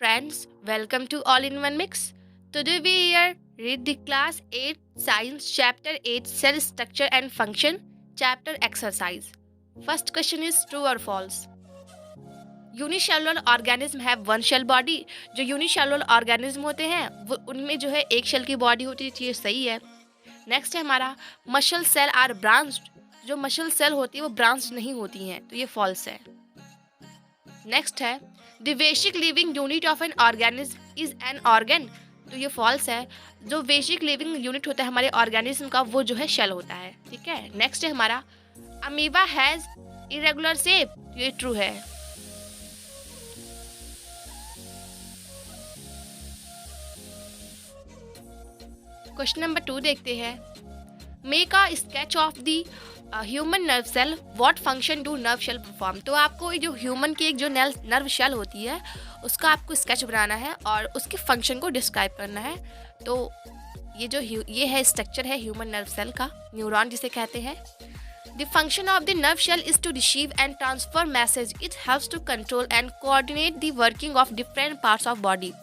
friends, welcome to All in One Mix. Today we here read the class 8 science chapter 8 cell structure and function chapter exercise. First question is true or false. Unicellular organism have one cell body. जो unicellular organism होते हैं वो उनमें जो है एक shell की body होती है, ये सही है. नेक्स्ट है हमारा मसल सेल आर ब्रांच्ड. जो मसल सेल होती है वो ब्रांच नहीं होती हैं, तो ये फॉल्स है. नेक्स्ट है the basic living unit of an organism is an organ. तो ये फॉल्स है. जो बेसिक लिविंग यूनिट होता है हमारे ऑर्गेनिज्म का वो जो है शेल होता है. ठीक है. नेक्स्ट है हमारा अमीबा हैज इरेगुलर शेप. ये ट्रू है. क्वेश्चन नंबर 2 देखते हैं. Make a sketch of the human nerve cell. What function do nerve cell perform. तो आपको जो ह्यूमन की एक जो नर्व शेल होती है उसका आपको स्केच बनाना है और उसके फंक्शन को डिस्क्राइब करना है. तो ये है स्ट्रक्चर है ह्यूमन नर्व सेल का, न्यूरॉन जिसे कहते हैं. The function of the nerve cell is to receive and transfer message. It helps to control and coordinate the working of different parts of body.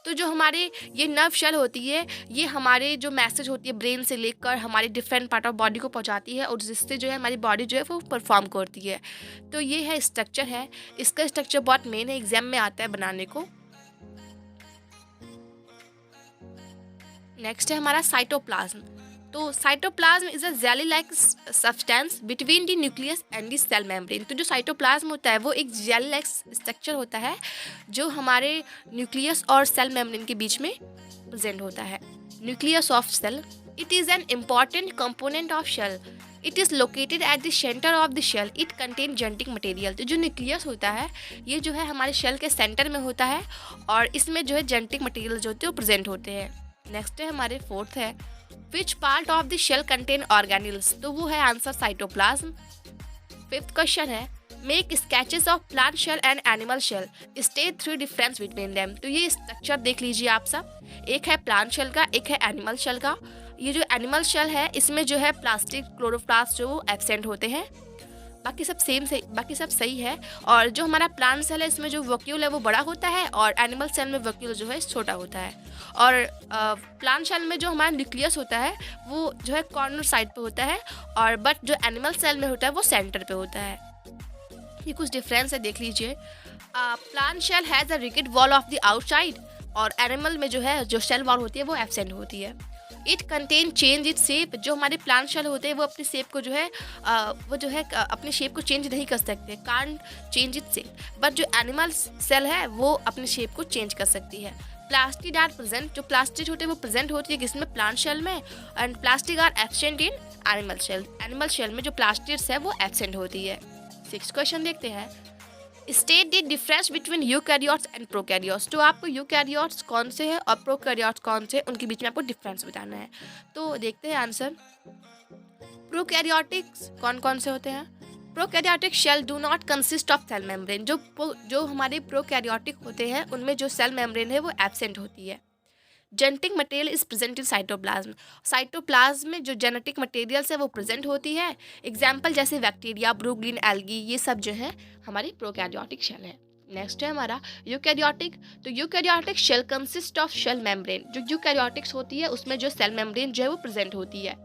तो जो हमारे ये नर्व शेल होती है ये हमारे जो मैसेज होती है ब्रेन से लेकर हमारे डिफरेंट पार्ट ऑफ बॉडी को पहुंचाती है और जिससे जो है हमारी बॉडी जो है वो परफॉर्म करती है. तो ये है स्ट्रक्चर है. इसका स्ट्रक्चर बहुत मेन है, एग्जाम में आता है बनाने को. नेक्स्ट है हमारा साइटोप्लाज्म. तो cytoplasm is a jelly like substance between the nucleus and the cell membrane. तो जो साइटोप्लाज्म होता है वो एक जेली लाइक स्ट्रक्चर होता है जो हमारे न्यूक्लियस और सेल मेम्ब्रेन के बीच में प्रेजेंट होता है. Nucleus of cell. It is an important component of cell. It is located at the centre of the cell. It contain genetic material. तो जो न्यूक्लियस होता है ये जो है हमारे शेल के सेंटर में होता है और इसमें जो है जेनेटिक मटेरियल जो होते हैं वो प्रेजेंट होते हैं. नेक्स्ट है हमारे फोर्थ है which part of the cell contain organelles. तो वो है आंसर साइटोप्लाज्म. फिफ्थ क्वेश्चन है make sketches of plant cell and animal cell. State three difference between them. तो ये स्ट्रक्चर देख लीजिए आप सब. एक है प्लांट शेल का, एक है एनिमल शेल का. ये जो एनिमल शेल है इसमें जो है प्लास्टिक क्लोरोप्लास्ट जो एब्सेंट होते हैं. बाकी सब सही है. और जो हमारा प्लांट सेल है इसमें जो वैक्यूल है वो बड़ा होता है और एनिमल सेल में वैक्यूल जो है छोटा होता है. और प्लांट सेल में जो हमारा न्यूक्लियस होता है वो जो है कॉर्नर साइड पे होता है और बट जो एनिमल सेल में होता है वो सेंटर पे होता है. ये कुछ डिफरेंस है, देख लीजिए. Plant cell has a rigid wall of the outside और एनिमल में जो है जो शेल वॉल होती है वो एब्सेंट होती है. It contain change it shape. जो हमारे प्लांट शेल होते हैं वो अपनी शेप को जो है अपने शेप को चेंज नहीं कर सकते, can't change it shape. But जो एनिमल सेल है वो अपने शेप को चेंज कर सकती है. Plastid are present. जो प्लास्टिड होते हैं वो प्रेजेंट होती है किसमें, प्लांट शेल में. And plastic are absent in animal cell. Animal cell में जो प्लास्टिड्स है वो एब्सेंट होती है. 6th क्वेश्चन देखते हैं. State the difference between eukaryotes and prokaryotes. तो आपको यूकैरियोट्स कौन से हैं और प्रोकैरियोट्स कौन से, उनके बीच में आपको डिफरेंस बताना है. तो देखते हैं आंसर. प्रोकैरियोटिक्स कौन कौन से होते हैं. Prokaryotic cell do not consist of cell membrane. जो हमारे प्रोकैरियोटिक होते हैं उनमें जो सेल मेम्ब्रेन है वो एब्सेंट होती है. Genetic material is present in cytoplasm. Cytoplasm में जो जेनेटिक मटेरियल्स है वो प्रेजेंट होती है. एग्जाम्पल जैसे बैक्टीरिया, ब्रू ग्रीन एल्गी, ये सब जो है हमारी प्रोकैरियोटिक शेल है. नेक्स्ट है हमारा यूकैरियोटिक. तो eukaryotic cell consist of cell membrane. जो यूकैरियोटिक्स होती है उसमें जो सेल मेम्ब्रेन जो है वो प्रेजेंट होती है.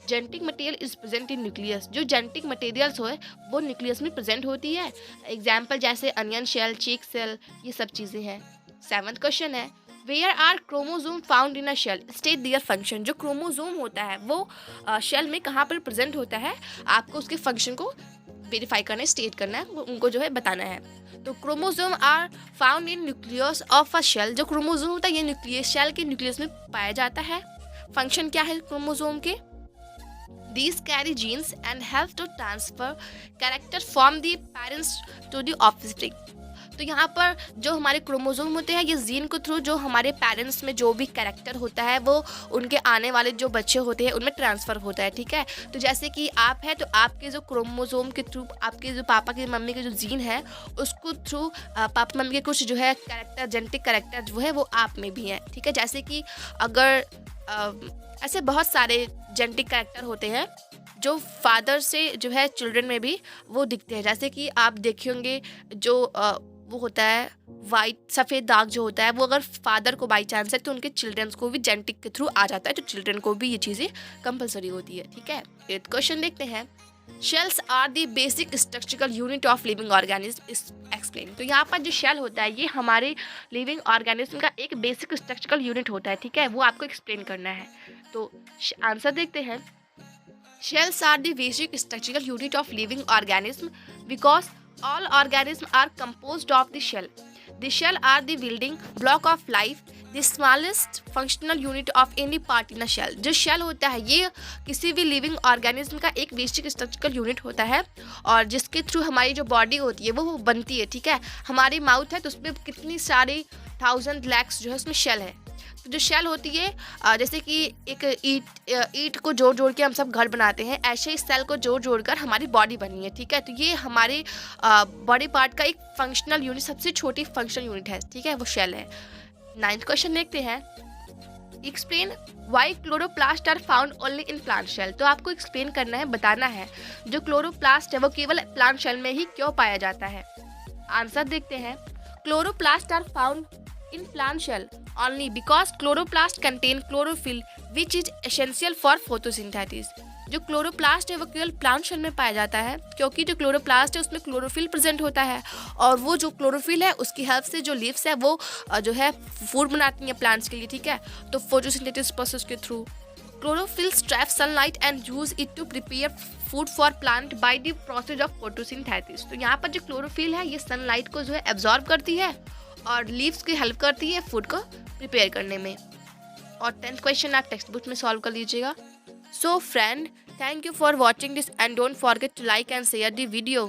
Genetic material is present in nucleus. जो जेनेटिक मटेरियल्स हो वो न्यूक्लियस में प्रेजेंट होती है. एग्जाम्पल जैसे अनियन शेल, चीक सेल, ये सब चीज़ें हैं. 7th क्वेश्चन है where are chromosome found in a cell. State their function. जो क्रोमोजोम होता है वो शेल में कहाँ पर प्रेजेंट होता है, आपको उसके फंक्शन को वेरीफाई करना है, स्टेट करना है, उनको जो है बताना है. तो chromosome are found in nucleus of a cell. जो क्रोमोजोम होता है ये न्यूक्लियस शेल के न्यूक्लियस में पाया जाता है. फंक्शन क्या है क्रोमोजोम के. These carry genes and help to transfer character from the parents to the offspring. तो यहाँ पर जो हमारे क्रोमोजोम होते हैं ये जीन के थ्रू जो हमारे पेरेंट्स में जो भी कैरेक्टर होता है वो उनके आने वाले जो बच्चे होते हैं उनमें ट्रांसफ़र होता है. ठीक है. तो जैसे कि आप है तो आपके जो क्रोमोजोम के थ्रू आपके जो पापा के मम्मी के जो जीन है उसको थ्रू पापा मम्मी के कुछ जो है कैरेक्टर जेनेटिक कैरेक्टर जो है वो आप में भी है. ठीक है. जैसे कि अगर ऐसे बहुत सारे जेनेटिक कैरेक्टर होते हैं जो फादर से जो है चिल्ड्रन में भी वो दिखते हैं। जैसे कि आप देखे होंगे जो वो होता है वाइट सफ़ेद दाग जो होता है, वो अगर फादर को बाई चांस है तो उनके चिल्ड्रंस को भी जेनेटिक के थ्रू आ जाता है, तो चिल्ड्रन को भी ये चीज़ें कंपलसरी होती है। ठीक है, 8th क्वेश्चन देखते हैं। Cells are the basic structural unit of living organism is explain. तो यहाँ पर जो शेल होता है ये हमारे लिविंग ऑर्गेनिज्म का एक बेसिक स्ट्रक्चरल यूनिट होता है। ठीक है, वो आपको एक्सप्लेन करना है। तो आंसर देखते हैं। Shells are the basic structural unit of living organism because all organisms are composed of the shell. The shell are the building block of life, the smallest functional unit of any part in a shell. जो shell होता है ये किसी भी living organism का एक basic structural unit होता है और जिसके थ्रू हमारी जो बॉडी होती है वो बनती है। ठीक है, हमारी माउथ है तो उसमें कितनी सारी 1000 लैक्स जो है उसमें शेल है। तो जो शेल होती है जैसे कि एक ईट को जोड़ जोड़ के हम सब घर बनाते हैं, ऐसे ही सेल को जोड़ जोड़ कर हमारी बॉडी बनी है। ठीक है, तो ये हमारे बॉडी पार्ट का एक फंक्शनल यूनिट, सबसे छोटी फंक्शनल यूनिट है। ठीक है, वो शेल है। 9th क्वेश्चन देखते हैं। Explain why chloroplast are found only in plant cell. तो आपको एक्सप्लेन करना है, बताना है जो क्लोरोप्लास्ट है वो केवल प्लांट शेल में ही क्यों पाया जाता है। आंसर देखते हैं। Chloroplast are found in plant shell only because chloroplast contain chlorophyll which is essential for photosynthesis। जो क्लोरोप्लास्ट है वो केवल प्लांट शेल में पाया जाता है क्योंकि जो क्लोरोप्लास्ट है उसमें क्लोरोफिल प्रेजेंट होता है और वो जो क्लोरोफिल है उसकी हेल्प से जो लीव्स है वो जो है फूड बनाती हैं प्लांट्स के लिए। ठीक है, तो फोटोसिंथेसिस प्रोसेस के through chlorophyll trap sunlight and use it to prepare food for plant by the process of photosynthesis. तो यहाँ पर जो क्लोरोफिल है ये सनलाइट को जो है एब्जॉर्ब करती है और लीव्स की हेल्प करती है फूड को प्रिपेयर करने में। और 10th क्वेश्चन आप टेक्स्ट बुक में सॉल्व कर लीजिएगा। So friend, thank you for watching this and don't forget to like and share the video.